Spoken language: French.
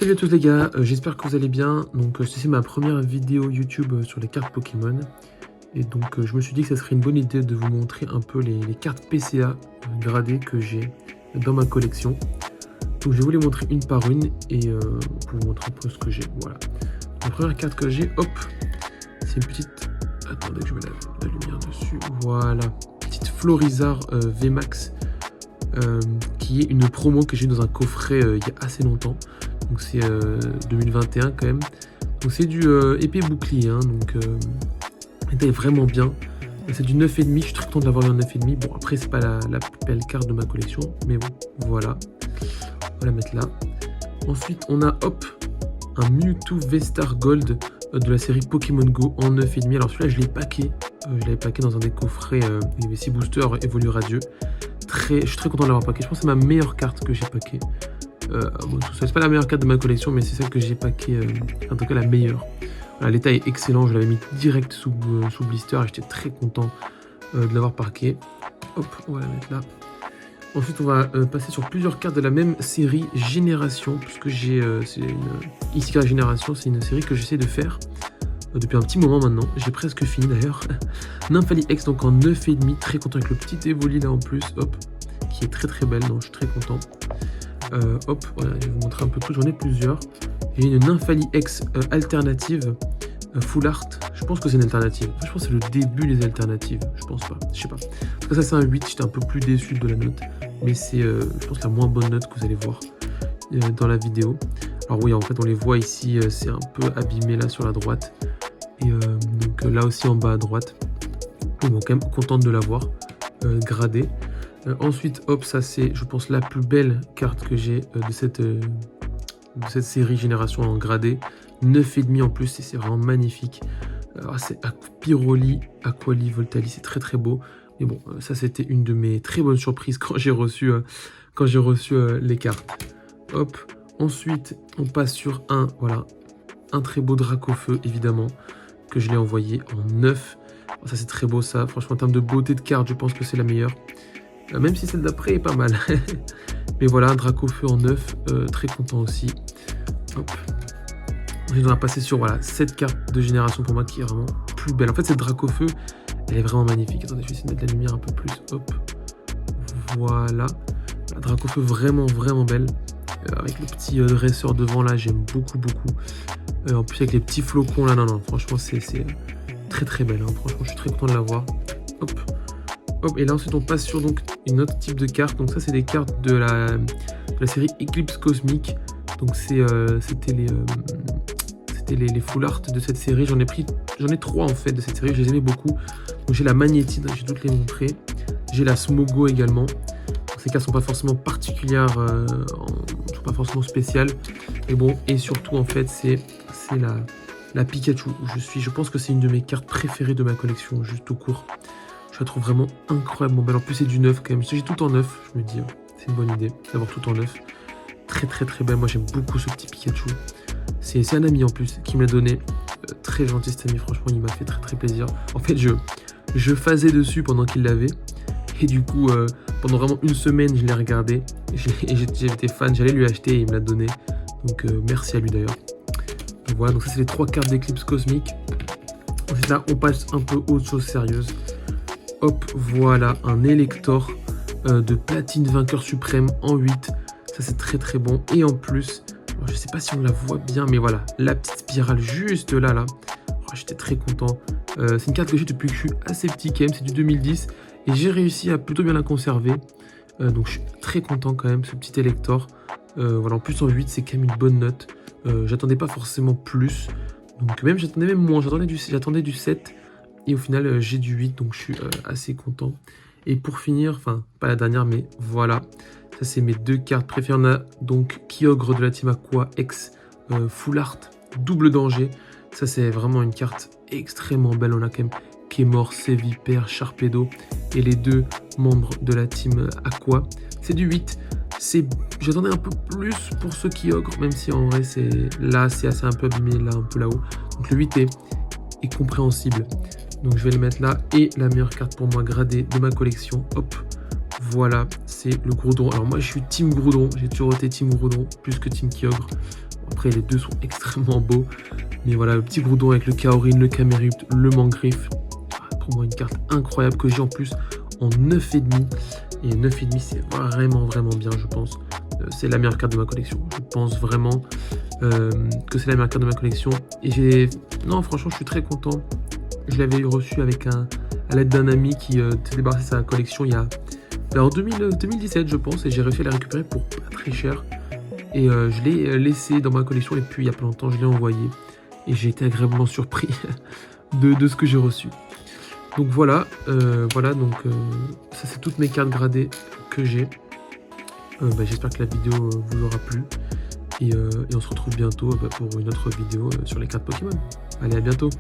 Salut à tous les gars, j'espère que vous allez bien. Donc c'est ma première vidéo YouTube sur les cartes Pokémon. Et donc je me suis dit que ça serait une bonne idée de vous montrer un peu les cartes PCA gradées que j'ai dans ma collection. Donc je vais vous les montrer une par une et pour vous montrer un peu ce que j'ai. Voilà. La première carte que j'ai, hop, c'est une petite... Attendez que je mette la lumière dessus. Voilà, petite Florizard VMAX qui est une promo que j'ai dans un coffret il y a assez longtemps. Donc c'est 2021 quand même. Donc c'est du épée bouclier, hein, donc elle est vraiment bien. C'est du 9,5, je suis très content de l'avoir eu en 9,5. Bon après c'est pas la plus belle carte de ma collection, mais bon, voilà. On va la mettre là. Ensuite on a hop, un Mewtwo V-Star Gold de la série Pokémon Go en 9,5. Alors celui-là je l'ai packé, je l'avais packé dans un des coffrets, il y avait 6 boosters Évolu Radieux. Je suis très content de l'avoir packé, je pense que c'est ma meilleure carte que j'ai packé. Bon, c'est pas la meilleure carte de ma collection, mais c'est celle que j'ai packé, en tout cas la meilleure. Voilà, l'état est excellent, je l'avais mis direct sous blister et j'étais très content de l'avoir packé. Hop, on va la mettre là. Ensuite, on va passer sur plusieurs cartes de la même série Génération, puisque j'ai ici la Génération, c'est une série que j'essaie de faire depuis un petit moment maintenant. J'ai presque fini d'ailleurs. Nymphali X, donc en 9,5, très content avec le petit Evoli là en plus, hop, qui est très très belle, donc je suis très content. Hop, voilà, je vais vous montrer un peu tout, j'en ai plusieurs. J'ai une Nymphali X alternative, full art, je pense que c'est une alternative. Enfin, je pense que c'est le début des alternatives, je pense pas, je sais pas. En tout cas ça c'est un 8, j'étais un peu plus déçu de la note, mais c'est je pense la moins bonne note que vous allez voir dans la vidéo. Alors oui, en fait on les voit ici, c'est un peu abîmé là sur la droite, et donc là aussi en bas à droite. Bon, quand même contente de l'avoir gradée. Ensuite, hop, ça c'est, je pense, la plus belle carte que j'ai de cette série Génération en gradé. 9,5 en plus, et c'est vraiment magnifique. C'est Pyroli, Aquali, Voltali, c'est très très beau. Mais bon, ça c'était une de mes très bonnes surprises quand j'ai reçu, les cartes. Hop, ensuite, on passe sur voilà, un très beau Dracofeu, évidemment, que je l'ai envoyé en 9. Ça c'est très beau ça, franchement en termes de beauté de carte, je pense que c'est la meilleure. Même si celle d'après est pas mal. Mais voilà, un Dracofeu en 9, très content aussi. Hop. Ensuite, on va passer sur voilà, cette carte de Génération pour moi qui est vraiment plus belle. En fait, cette Dracofeu, elle est vraiment magnifique. Attendez, je vais essayer de mettre la lumière un peu plus. Hop. Voilà. La Dracofeu vraiment, vraiment belle. Avec le petit dresseur devant là, j'aime beaucoup, beaucoup. En plus, avec les petits flocons là, non, franchement, c'est très, très belle. Hein. Franchement, je suis très content de la voir. Hop. Hop, et là ensuite on passe sur donc une autre type de carte. Donc ça c'est des cartes de la série Eclipse Cosmique. Donc c'était les full art de cette série. J'en ai 3 en fait de cette série, je les aimais beaucoup. Donc j'ai la Magnétide, je vais toutes les montrer. J'ai la Smogo également. Donc, ces cartes sont pas forcément particulières, sont pas forcément spéciales. Mais bon, et surtout en fait c'est la Pikachu. Je pense que c'est une de mes cartes préférées de ma collection, juste tout court. Je la trouve vraiment incroyablement belle. En plus, c'est du neuf quand même. Si j'ai tout en neuf, je me dis, c'est une bonne idée d'avoir tout en neuf. Très, très, très belle. Moi, j'aime beaucoup ce petit Pikachu. C'est un ami en plus qui me l'a donné. Très gentil cet ami. Franchement, il m'a fait très, très plaisir. En fait, je phasais dessus pendant qu'il l'avait. Et du coup, pendant vraiment une semaine, je l'ai regardé. Et j'étais fan. J'allais lui acheter et il me l'a donné. Donc, merci à lui d'ailleurs. Voilà. Donc, ça, c'est les 3 cartes d'Eclipse Cosmique. Ensuite, là, on passe un peu autre chose sérieuse. Hop, voilà, un Elector de Platine Vainqueur Suprême en 8. Ça, c'est très très bon. Et en plus, alors, je sais pas si on la voit bien, mais voilà, la petite spirale juste là. Oh, j'étais très content. C'est une carte que j'ai depuis que je suis assez petit quand même. C'est du 2010. Et j'ai réussi à plutôt bien la conserver. Donc, je suis très content quand même, ce petit Elector. Voilà, en plus, en 8, c'est quand même une bonne note. J'attendais pas forcément plus. Donc, j'attendais même moins. J'attendais du 7. Et au final, j'ai du 8, donc je suis assez content. Et pour finir, enfin, pas la dernière, mais voilà. Ça, c'est mes 2 cartes préférées. On a donc Kyogre de la Team Aqua X Full Art, double danger. Ça, c'est vraiment une carte extrêmement belle. On a quand même Kémor, Sévipère, Sharpedo et les 2 membres de la Team Aqua. C'est du 8. J'attendais un peu plus pour ce Kyogre, même si en vrai, c'est assez un peu abîmé, là, un peu là-haut. Donc le 8 est compréhensible. Donc je vais le mettre là. Et la meilleure carte pour moi gradée de ma collection. Hop. Voilà. C'est le Groudon. Alors moi je suis Team Groudon. J'ai toujours été Team Groudon. Plus que Team Kyogre. Après, les deux sont extrêmement beaux. Mais voilà, le petit Groudon avec le Kaorin, le Camerupt, le Mangriffe. Pour moi, une carte incroyable que j'ai en plus en 9,5. Et 9,5, c'est vraiment bien, je pense. C'est la meilleure carte de ma collection. Je pense vraiment que c'est la meilleure carte de ma collection. Et non, franchement, je suis très content. Je l'avais reçu avec à l'aide d'un ami qui s'est débarrassé de sa collection il y a en 2017, je pense. Et j'ai réussi à la récupérer pour pas très cher. Et je l'ai laissé dans ma collection. Et puis, il y a pas longtemps, je l'ai envoyé. Et j'ai été agréablement surpris de ce que j'ai reçu. Donc voilà, ça c'est toutes mes cartes gradées que j'ai. J'espère que la vidéo vous aura plu. Et on se retrouve bientôt pour une autre vidéo sur les cartes Pokémon. Allez, à bientôt!